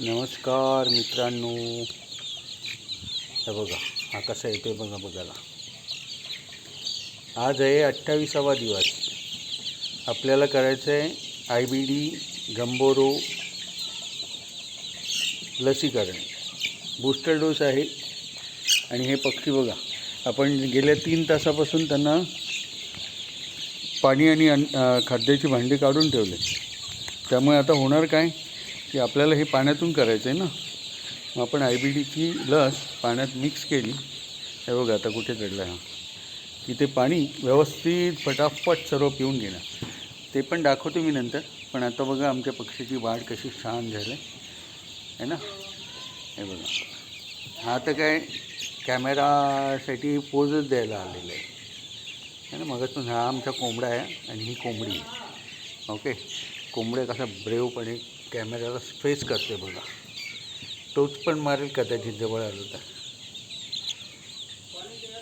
नमस्कार मित्रांनो, हे बघा हा कसा येतोय बघा बघायला। आज आहे 28वा दिवस। आपल्याला करायचं आहे IBD गंभोरो लसीकरण, बूस्टर डोस आहे। आणि हे पक्षी बघा, आपण गेल्या 3 तासापासून त्यांना पाणी आणि खाद्याची भांडी काढून ठेवले। त्यामुळे आता होणार काय की आपल्याला हे पाण्यातून करायचं आहे ना। मग आपण IBDची लस पाण्यात मिक्स केली। हे बघा आता कुठे चढलं हा, की ते पाणी व्यवस्थित फटाफट सर्व पिऊन घेणार। ते पण दाखवतो मी नंतर। पण आता बघा आमच्या पक्षीची वाढ कशी छान झाली आहे ना। हे बघा, हा तर काय कॅमेरासाठी पोजच द्यायला आलेलं आहे ना। मगातून हा आमचा कोंबडा आहे आणि ही कोंबडी आहे। ओके, कोंबड्या कसा ब्रेवपणे कॅमेऱ्याला फेस करते बघा। तोच पण मारेल कदाचित जवळ आलो तर,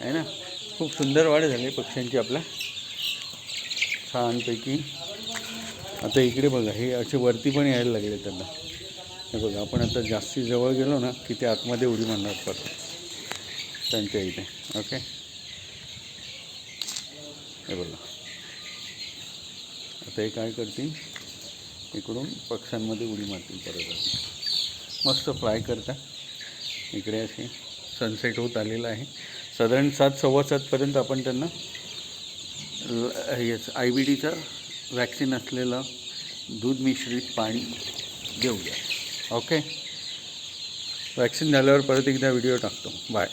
आहे ना। खूप सुंदर वाढ झाली पक्ष्यांची आपल्या, छानपैकी। आता इकडे बघा, हे असे वरती पण यायला लागले त्यांना। हे बघा, आपण आता जास्ती जवळ गेलो ना की ते आतमध्ये उडी मारणार परत त्यांच्या इथे। ओके, हे बघा आता हे काय करतील, इकडून पक्ष्यांमध्ये उडी मारतील परत। मस्त फ्लाय करता। इकडे असे सनसेट होत आलेला आहे। साधारण 7, 7:15पर्यंत आपण त्यांना हेच IBDचं वॅक्सिन असलेलं दूध मिश्रित पाणी देऊया। ओके, वॅक्सिन झाल्यावर परत एकदा व्हिडिओ टाकतो। बाय।